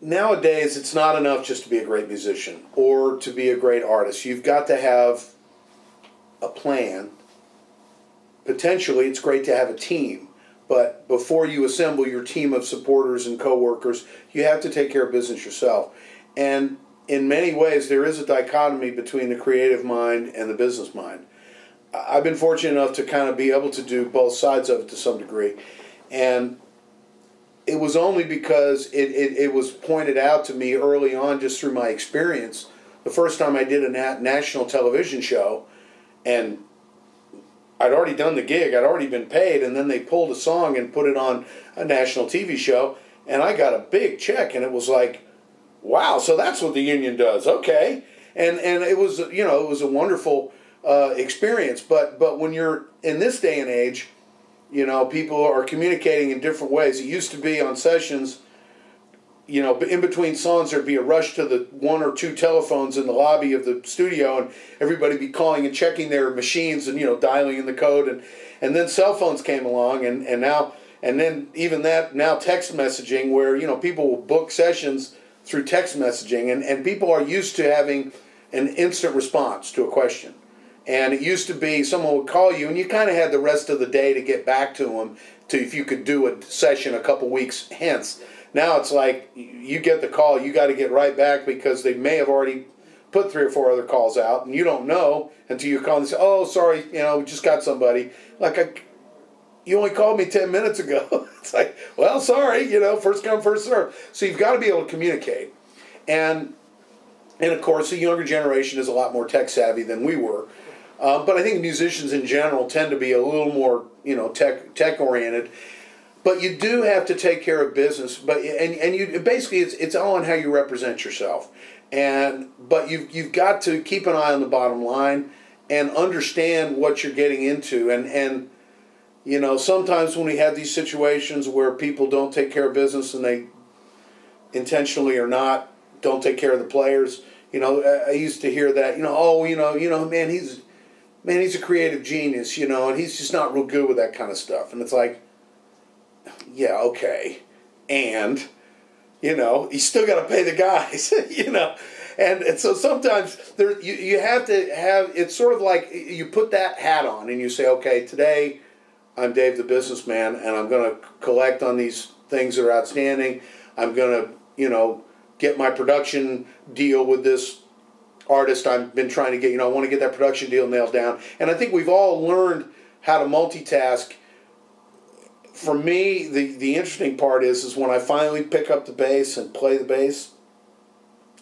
nowadays it's not enough just to be a great musician or to be a great artist. You've got to have a plan. Potentially, it's great to have a team. But before you assemble your team of supporters and coworkers, you have to take care of business yourself. And in many ways, there is a dichotomy between the creative mind and the business mind. I've been fortunate enough to kind of be able to do both sides of it to some degree. And it was only because it was pointed out to me early on just through my experience. The first time I did a national television show, and I'd already done the gig, I'd already been paid, and then they pulled a song and put it on a national TV show, and I got a big check, and it was like, wow, so that's what the union does, okay. And it was, you know, it was a wonderful experience, but when you're in this day and age, you know, people are communicating in different ways. It used to be on sessions, you know, in between songs there'd be a rush to the one or two telephones in the lobby of the studio, and everybody be calling and checking their machines and, you know, dialing in the code, and then cell phones came along, and then even that, now text messaging, where, you know, people will book sessions through text messaging, and people are used to having an instant response to a question. And it used to be someone would call you, and you kind of had the rest of the day to get back to them, to if you could do a session a couple weeks hence. Now it's like you get the call, you got to get right back because they may have already put 3 or 4 other calls out, and you don't know until you call and say, oh, sorry, you know, we just got somebody. Like, you only called me 10 minutes ago. It's like, well, sorry, you know, first come, first serve. So you've got to be able to communicate. And of course, the younger generation is a lot more tech savvy than we were. But I think musicians in general tend to be a little more, you know, tech oriented. But you do have to take care of business. But you basically it's all on how you represent yourself. But you've got to keep an eye on the bottom line and understand what you're getting into. And you know, sometimes when we have these situations where people don't take care of business and they intentionally or not don't take care of the players, you know, I used to hear that, you know, oh, you know, man, he's a creative genius, you know, and he's just not real good with that kind of stuff. And it's like, yeah, okay. And, you know, you still got to pay the guys, you know. And so sometimes you have to have, it's sort of like you put that hat on and you say, okay, today I'm Dave the businessman, and I'm going to collect on these things that are outstanding. I'm going to, you know, get my production deal with this artist I've been trying to get, you know, I want to get that production deal nailed down. And I think we've all learned how to multitask. For me, the interesting part is when I finally pick up the bass and play the bass,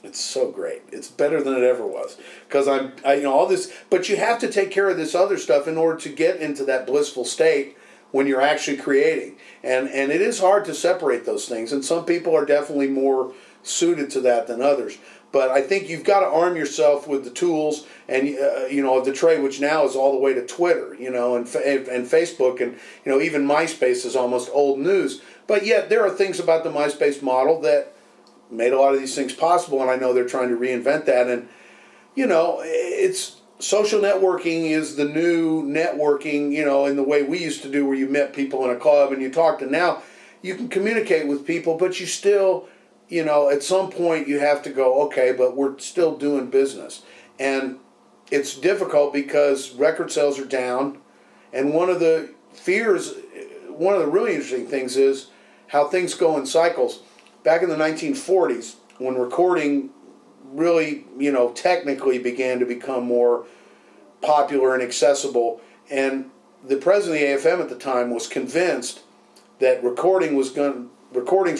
it's so great. It's better than it ever was. Because I you know, all this, but you have to take care of this other stuff in order to get into that blissful state when you're actually creating. And it is hard to separate those things. And some people are definitely more suited to that than others. But I think you've got to arm yourself with the tools and you know, of the trade, which now is all the way to Twitter, you know, and Facebook, and, you know, even MySpace is almost old news. But yet there are things about the MySpace model that made a lot of these things possible, and I know they're trying to reinvent that. And, you know, it's social networking is the new networking, you know, in the way we used to do, where you met people in a club and you talked. And now you can communicate with people, but you still, you know, at some point you have to go, okay, but we're still doing business. And it's difficult because record sales are down. And one of the really interesting things is how things go in cycles. Back in the 1940s, when recording really, you know, technically began to become more popular and accessible, and the president of the AFM at the time was convinced that recordings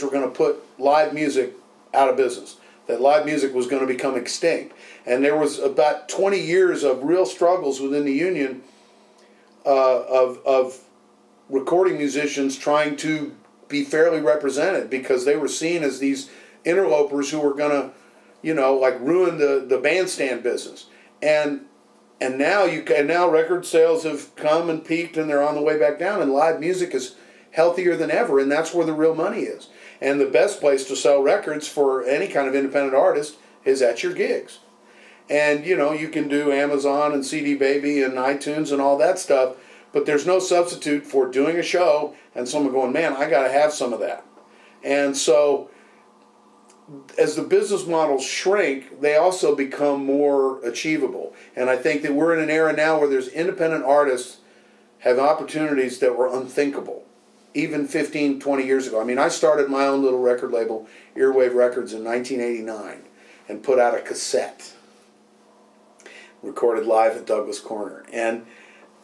were going to put live music out of business, that live music was going to become extinct. And there was about 20 years of real struggles within the union of recording musicians trying to be fairly represented, because they were seen as these interlopers who were going to, you know, like ruin the bandstand business. And now record sales have come and peaked, and they're on the way back down, and live music is healthier than ever, and that's where the real money is. And the best place to sell records for any kind of independent artist is at your gigs. And, you know, you can do Amazon and CD Baby and iTunes and all that stuff, but there's no substitute for doing a show and someone going, man, I got to have some of that. And so as the business models shrink, they also become more achievable. And I think that we're in an era now where there's independent artists have opportunities that were unthinkable, even 15, 20 years ago. I mean, I started my own little record label, Earwave Records, in 1989 and put out a cassette, recorded live at Douglas Corner. And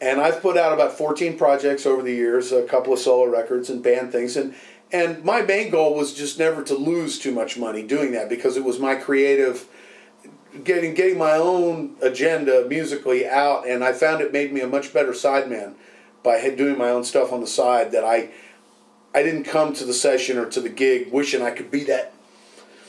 I've put out about 14 projects over the years, a couple of solo records and band things. And my main goal was just never to lose too much money doing that, because it was my creative, getting my own agenda musically out, and I found it made me a much better sideman by doing my own stuff on the side, that I didn't come to the session or to the gig wishing I could be that,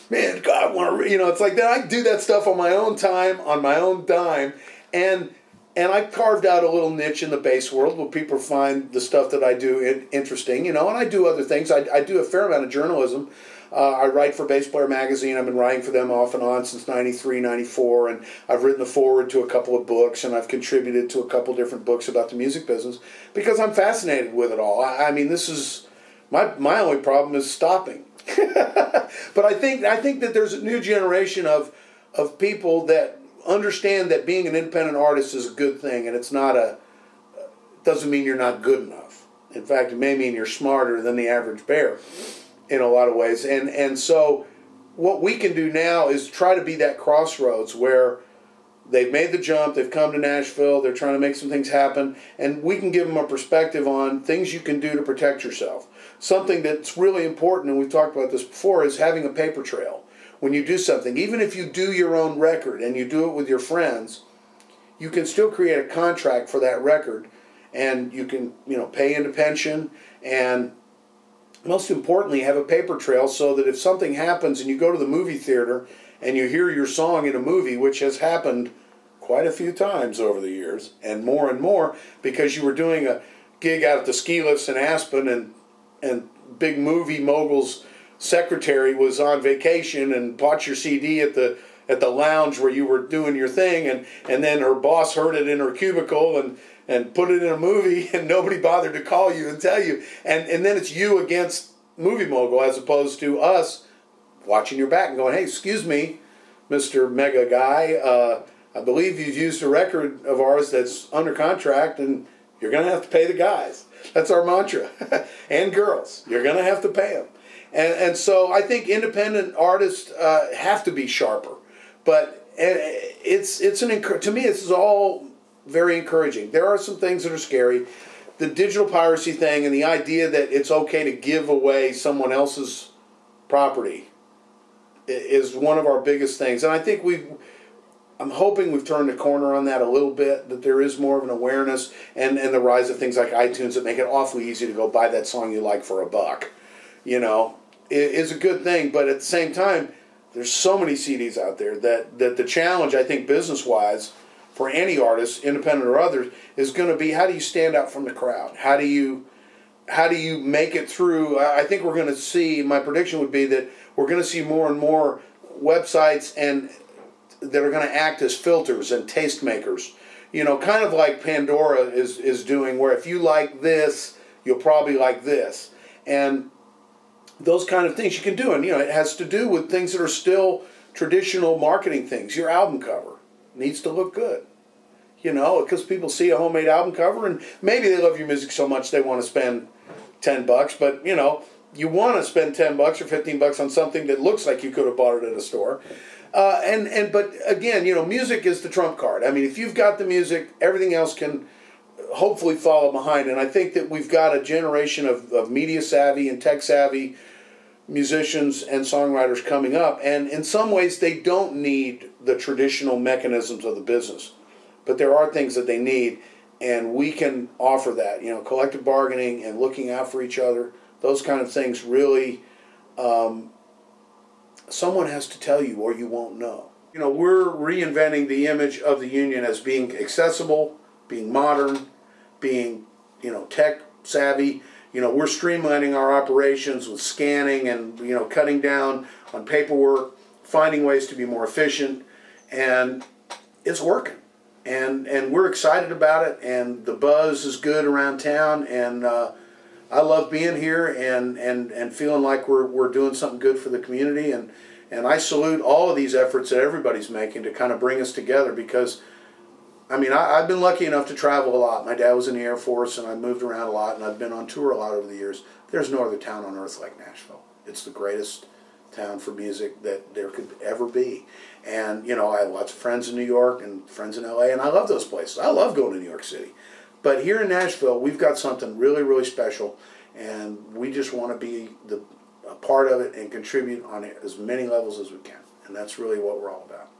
man, God, I want to, it's like that. I do that stuff on my own time, on my own dime, and I carved out a little niche in the bass world where people find the stuff that I do interesting, and I do other things. I do a fair amount of journalism. I write for Bass Player Magazine. I've been writing for them off and on since 93, 94, and I've written the foreword to a couple of books, and I've contributed to a couple different books about the music business because I'm fascinated with it all. I mean, this is, my only problem is stopping. But I think that there's a new generation of people that understand that being an independent artist is a good thing, and it's not doesn't mean you're not good enough. In fact, it may mean you're smarter than the average bear in a lot of ways. And so what we can do now is try to be that crossroads where they've made the jump, they've come to Nashville, they're trying to make some things happen, and we can give them a perspective on things you can do to protect yourself. Something that's really important, and we've talked about this before, is having a paper trail. When you do something, even if you do your own record and you do it with your friends, you can still create a contract for that record, and you can, pay into pension, and most importantly, have a paper trail so that if something happens and you go to the movie theater and you hear your song in a movie, which has happened quite a few times over the years, and more, because you were doing a gig out at the ski lifts in Aspen, and big movie mogul's secretary was on vacation and bought your CD at the lounge where you were doing your thing, and then her boss heard it in her cubicle and put it in a movie, and nobody bothered to call you and tell you. And then it's you against movie mogul, as opposed to us watching your back and going, hey, excuse me, Mr. Mega Guy, I believe you've used a record of ours that's under contract, and you're going to have to pay the guys. That's our mantra. And girls, you're going to have to pay them. And so I think independent artists have to be sharper. But to me, this is all very encouraging. There are some things that are scary. The digital piracy thing and the idea that it's okay to give away someone else's property is one of our biggest things. And I think I'm hoping we've turned the corner on that a little bit, that there is more of an awareness and the rise of things like iTunes that make it awfully easy to go buy that song you like for $1. Is a good thing. But at the same time, there's so many CDs out there that the challenge, I think, business-wise, for any artist, independent or others, is going to be, how do you stand out from the crowd? How do you make it through? I think we're going to see, my prediction would be that we're going to see more and more websites that are going to act as filters and tastemakers. Kind of like Pandora is doing, where if you like this, you'll probably like this. And those kind of things you can do. And, it has to do with things that are still traditional marketing things. Your album cover needs to look good. Because people see a homemade album cover, and maybe they love your music so much they want to spend $10, but, you want to spend $10 or $15 on something that looks like you could have bought it at a store. But again, music is the trump card. I mean, if you've got the music, everything else can hopefully follow behind. And I think that we've got a generation of media savvy and tech savvy musicians and songwriters coming up. And in some ways, they don't need the traditional mechanisms of the business. But there are things that they need, and we can offer that. Collective bargaining and looking out for each other, those kind of things really, someone has to tell you or you won't know. We're reinventing the image of the union as being accessible, being modern, being, tech savvy. We're streamlining our operations with scanning and, cutting down on paperwork, finding ways to be more efficient, and it's working. And we're excited about it, and the buzz is good around town, and I love being here and feeling like we're doing something good for the community, and And I salute all of these efforts that everybody's making to kind of bring us together, because I mean, I've been lucky enough to travel a lot. My dad was in the Air Force, and I've moved around a lot, and I've been on tour a lot over the years. There's no other town on earth like Nashville. It's the greatest town for music that there could ever be. And, you know, I have lots of friends in New York and friends in LA, and I love those places. I love going to New York City. But here in Nashville, we've got something really, really special, and we just want to be a part of it and contribute on as many levels as we can. And that's really what we're all about.